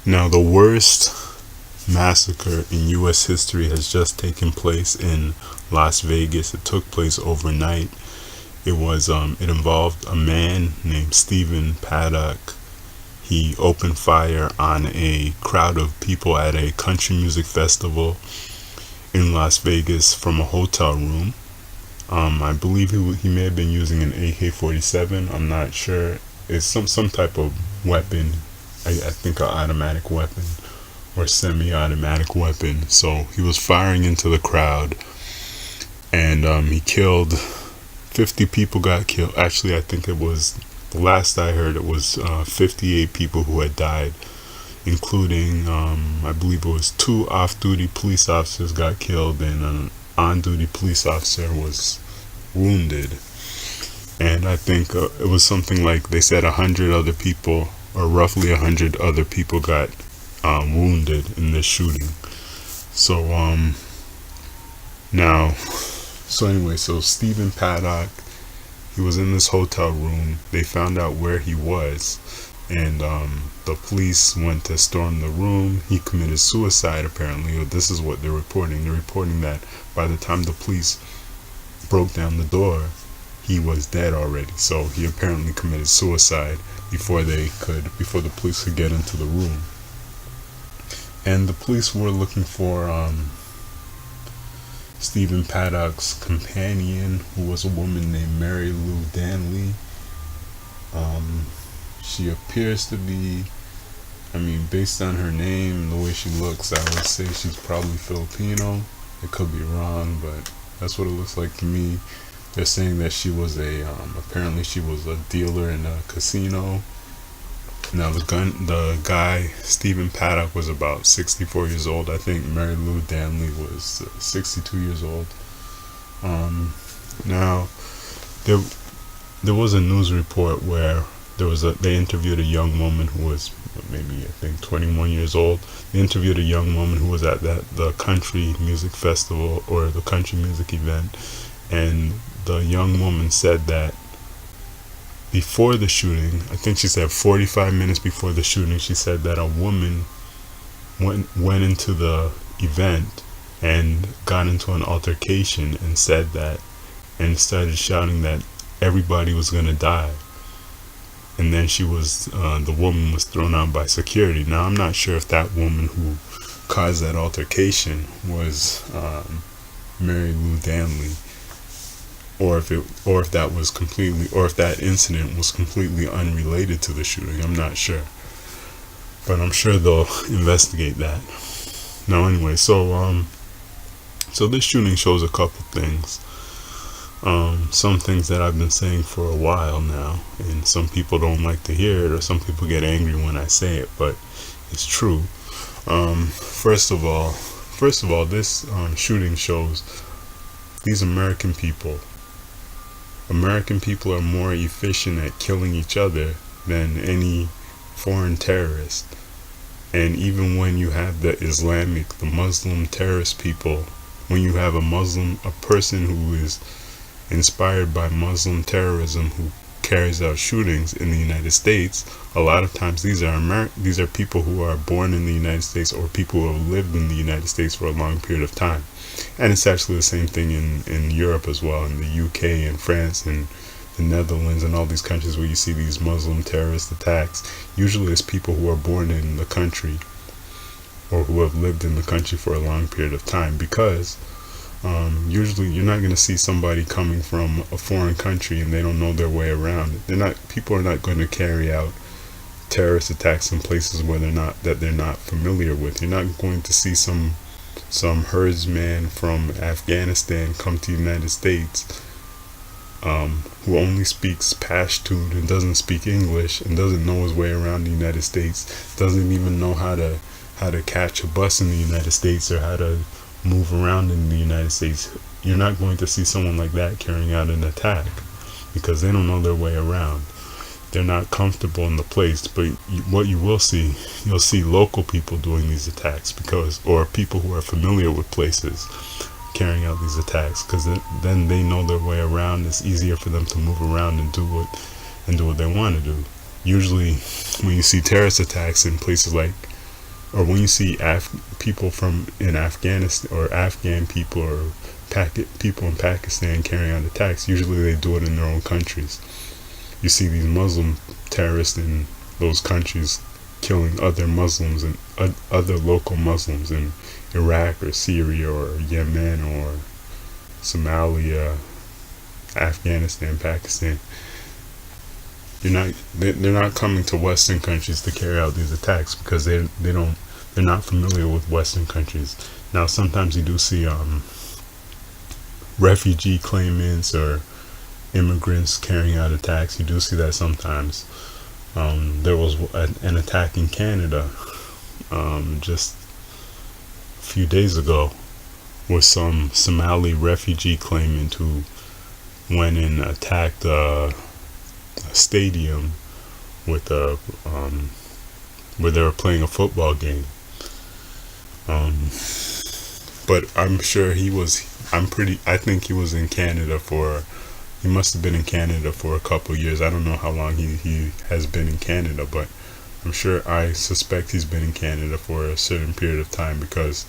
Now, the worst massacre in U.S. history has just taken place in Las Vegas. It took place overnight. It involved a man named Stephen Paddock. He opened fire on a crowd of people at a country music festival in Las Vegas from a hotel room. I believe he may have been using an AK-47. I'm not sure. It's some type of weapon. I think an automatic weapon or semi-automatic weapon. So he was firing into the crowd, and he killed 50 people. Got killed. Actually, I think it was, the last I heard, it was 58 people who had died, including I believe it was two off-duty police officers got killed, and an on-duty police officer was wounded. And I think it was something like, they said 100 other people, or roughly 100 other people got wounded in this shooting. So now, so anyway, so Stephen Paddock, he was in this hotel room. They found out where he was, and the police went to storm the room. He committed suicide, apparently, or this is what they're reporting. They're reporting that by the time the police broke down the door, he was dead already. So he apparently committed suicide before the police could get into the room. And the police were looking for Stephen Paddock's companion, who was a woman named Marilou Danley. She appears to be, based on her name, the way she looks, I would say she's probably Filipino. It could be wrong, but that's what it looks like to me. They're saying that she was apparently she was a dealer in a casino. Now the guy, Stephen Paddock, was about 64 years old. I think Marilou Danley was 62 years old. Now, there was a news report where they interviewed a young woman who was maybe, I think, 21 years old. They interviewed a young woman who was at the country music festival, or the country music event, and the young woman said that before the shooting, I think she said 45 minutes before the shooting, she said that a woman went into the event and got into an altercation and said that, and started shouting that everybody was gonna die. And then the woman was thrown out by security. Now, I'm not sure if that woman who caused that altercation was Mary Lou Danley, or if that incident was completely unrelated to the shooting. I'm not sure, but I'm sure they'll investigate that. Now, anyway, so this shooting shows a couple things. Some things that I've been saying for a while now, and some people don't like to hear it, or some people get angry when I say it, but it's true. First of all, this shooting shows these American people are more efficient at killing each other than any foreign terrorist. And even when you have the Muslim terrorist people, when you have a person who is inspired by Muslim terrorism, who carries out shootings in the United States, a lot of times these are people who are born in the United States, or people who have lived in the United States for a long period of time. And it's actually the same thing in Europe as well, in the UK and France and the Netherlands and all these countries where you see these Muslim terrorist attacks. Usually it's people who are born in the country, or who have lived in the country for a long period of time, because usually you're not going to see somebody coming from a foreign country and they don't know their way around. People are not going to carry out terrorist attacks in places where they're not familiar with. You're not going to see some herdsman from Afghanistan come to the United States, who only speaks Pashtun and doesn't speak English and doesn't know his way around the United States, doesn't even know how to catch a bus in the United States, or how to move around in the United States. You're not going to see someone like that carrying out an attack, because they don't know their way around. They're not comfortable in the place. But what you'll see local people doing these attacks, or people who are familiar with places carrying out these attacks, because then they know their way around. It's easier for them to move around and do what they want to do. Usually when you see terrorist attacks in places like or when you see people from in Afghanistan, or Afghan people, or people in Pakistan carrying out attacks, usually they do it in their own countries. You see these Muslim terrorists in those countries killing other Muslims and other local Muslims in Iraq or Syria or Yemen or Somalia, Afghanistan, Pakistan. They're not coming to Western countries to carry out these attacks because they're not familiar with Western countries. Now sometimes you do see refugee claimants or immigrants carrying out attacks. You do see that sometimes. There was an attack in Canada just a few days ago with some Somali refugee claimant who went and attacked a stadium with where they were playing a football game. But I'm sure I think he was in Canada he must have been in Canada for a couple of years. I don't know how long he has been in Canada, but I suspect he's been in Canada for a certain period of time, because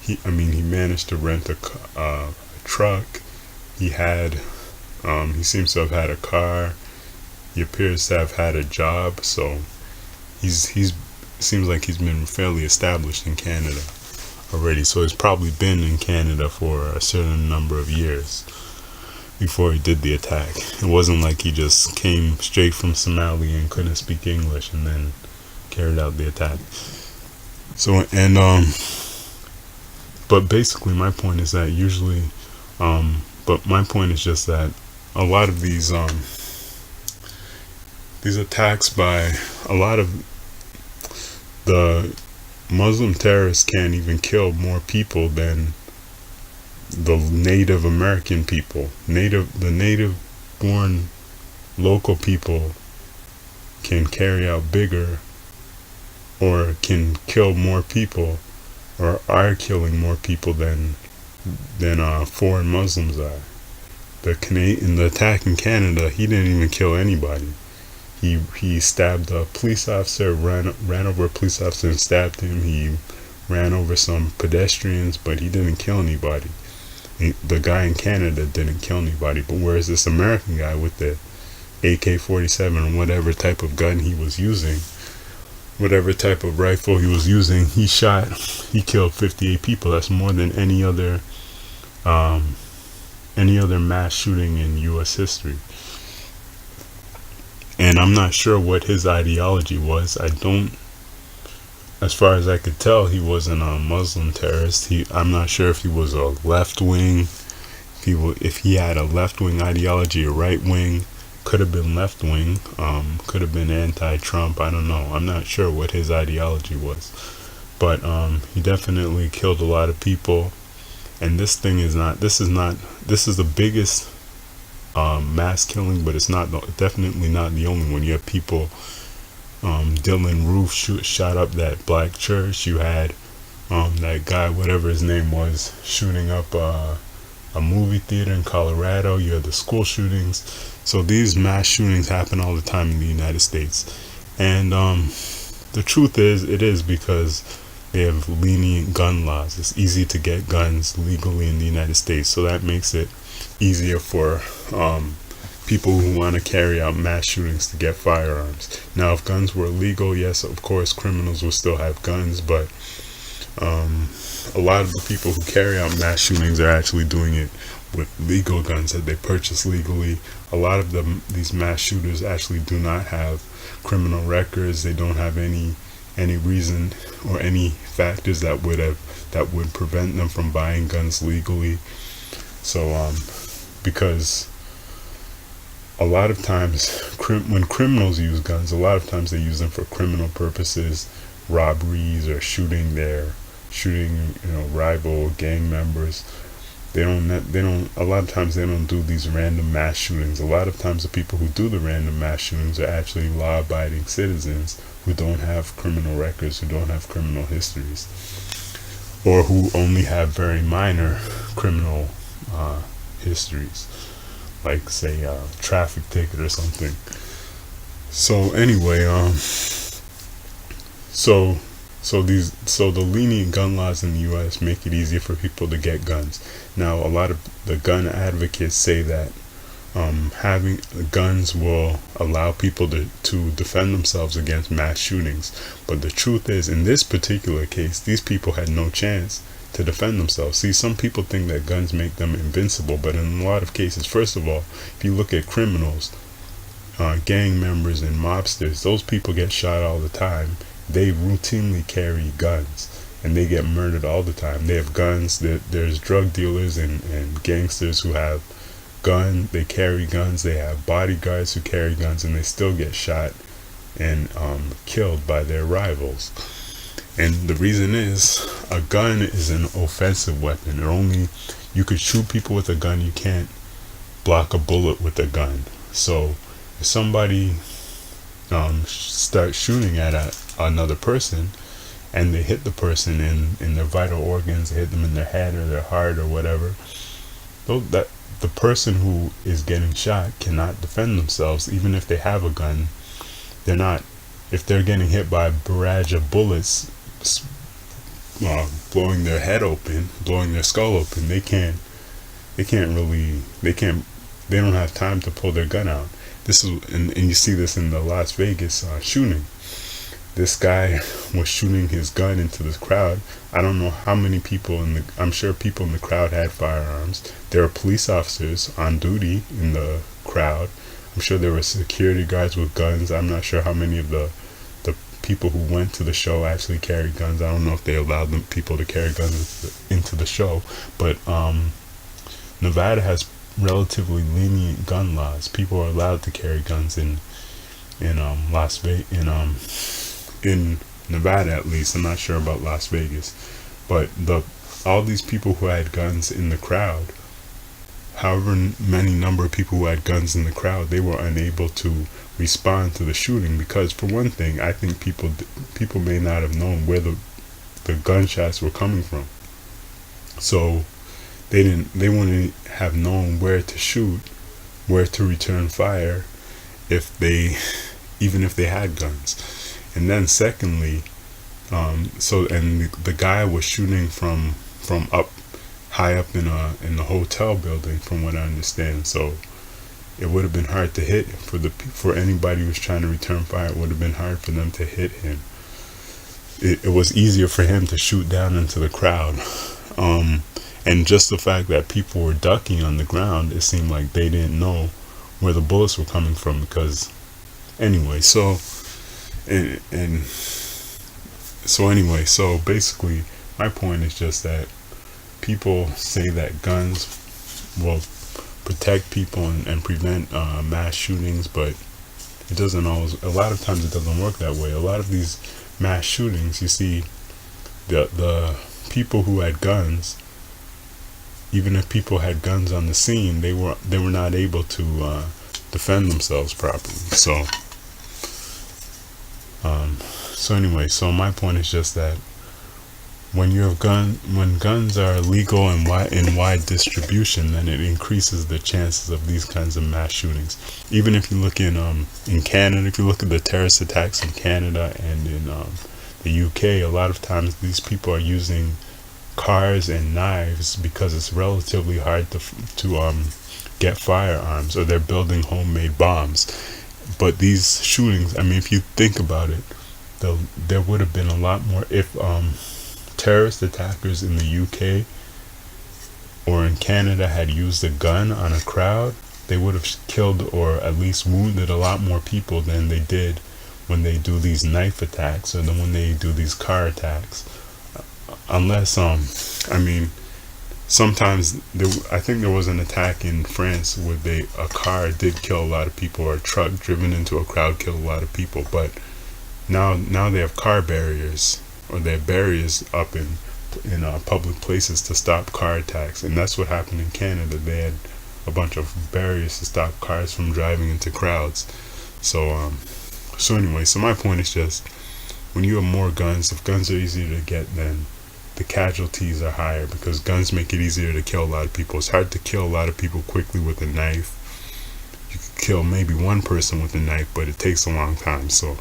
he managed to rent a truck. He seems to have had a car. He appears to have had a job, so he's seems like he's been fairly established in Canada already. So he's probably been in Canada for a certain number of years before he did the attack. It wasn't like he just came straight from Somalia and couldn't speak English and then carried out the attack. So but basically my point is that my point is just that a lot of these attacks by a lot of the Muslim terrorists can't even kill more people than the Native American people. The native born local people can carry out bigger, or can kill more people, or are killing more people than foreign Muslims are. In the attack in Canada, he didn't even kill anybody. He stabbed a police officer, ran over a police officer and stabbed him. He ran over some pedestrians, but he didn't kill anybody. The guy in Canada didn't kill anybody, but whereas this American guy with the AK-47 or whatever type of gun he was using, whatever type of rifle he was using, he killed 58 people. That's more than any other mass shooting in U.S. history. And I'm not sure what his ideology was. As far as I could tell, he wasn't a Muslim terrorist. I'm not sure if he was a left-wing, if he had a left-wing ideology or right-wing. Could have been left-wing, could have been anti-Trump, I don't know. I'm not sure what his ideology was. But he definitely killed a lot of people. And this is the biggest mass killing, but it's definitely not the only one. You have people, Dylan Roof shot up that black church. You had that guy, whatever his name was, shooting up a movie theater in Colorado. You had the school shootings. So these mass shootings happen all the time in the United States. And the truth is, it is because they have lenient gun laws. It's easy to get guns legally in the United States, so that makes it easier for people who want to carry out mass shootings to get firearms. Now, if guns were illegal, yes, of course, criminals will still have guns, but a lot of the people who carry out mass shootings are actually doing it with legal guns that they purchase legally. A lot of these mass shooters actually do not have criminal records. They don't have any reason or any factors that would prevent them from buying guns legally. So because a lot of times when criminals use guns, a lot of times they use them for criminal purposes, robberies, or shooting rival gang members. A lot of times they don't do these random mass shootings. A lot of times the people who do the random mass shootings are actually law-abiding citizens who don't have criminal records, who don't have criminal histories, or who only have very minor criminal histories, like say a traffic ticket or something. So anyway, so So the lenient gun laws in the U.S. make it easier for people to get guns. Now, a lot of the gun advocates say that having guns will allow people to defend themselves against mass shootings. But the truth is, in this particular case, these people had no chance to defend themselves. See, some people think that guns make them invincible, but in a lot of cases, first of all, if you look at criminals, gang members and mobsters, those people get shot all the time. They routinely carry guns, and they get murdered all the time. They have guns. There's drug dealers and gangsters who have guns. They carry guns. They have bodyguards who carry guns, and they still get shot and killed by their rivals. And the reason is, a gun is an offensive weapon. You could shoot people with a gun. You can't block a bullet with a gun. So if somebody starts shooting at another person, and they hit the person in their vital organs, they hit them in their head or their heart or whatever, that the person who is getting shot cannot defend themselves. Even if they have a gun, if they're getting hit by a barrage of bullets, blowing their head open, blowing their skull open, they don't have time to pull their gun out. This is, and you see this in the Las Vegas shooting. This guy was shooting his gun into this crowd. I don't know how many people I'm sure people in the crowd had firearms. There were police officers on duty in the crowd. I'm sure there were security guards with guns. I'm not sure how many of the people who went to the show actually carried guns. I don't know if they allowed them people to carry guns into the show, but Nevada has relatively lenient gun laws. People are allowed to carry guns in Las Vegas, in Nevada at least. I'm not sure about Las Vegas, but all these people who had guns in the crowd, however many number of people who had guns in the crowd, they were unable to respond to the shooting because, for one thing, I think people may not have known where the gunshots were coming from. So they wouldn't have known where to shoot, where to return fire, even if they had guns. And then secondly, the guy was shooting from up high up in the hotel building, from what I understand. So it would have been hard to hit for anybody who was trying to return fire. It would have been hard for them to hit him. It was easier for him to shoot down into the crowd. And just the fact that people were ducking on the ground, it seemed like they didn't know where the bullets were coming from. Because anyway, so basically my point is just that people say that guns will protect people and prevent mass shootings, but it doesn't always. A lot of times it doesn't work that way. A lot of these mass shootings, you see, the people who had guns, even if people had guns on the scene, they were not able to defend themselves properly. So anyway, so my point is just that when guns are legal and in wide distribution, then it increases the chances of these kinds of mass shootings. Even if you look in Canada, if you look at the terrorist attacks in Canada and in the UK, a lot of times these people are using cars and knives because it's relatively hard to get firearms, or they're building homemade bombs. But these shootings, I mean, if you think about it, there would have been a lot more if terrorist attackers in the UK or in Canada had used a gun on a crowd. They would have killed or at least wounded a lot more people than they did when they do these knife attacks or then when they do these car attacks. Unless I mean, sometimes I think there was an attack in France where a car did kill a lot of people, or a truck driven into a crowd killed a lot of people. But now they have car barriers, or they have barriers up in public places to stop car attacks, and that's what happened in Canada. They had a bunch of barriers to stop cars from driving into crowds. So anyway, so my point is just, when you have more guns, if guns are easier to get, then the casualties are higher, because guns make it easier to kill a lot of people. It's hard to kill a lot of people quickly with a knife. You could kill maybe one person with a knife, but it takes a long time. So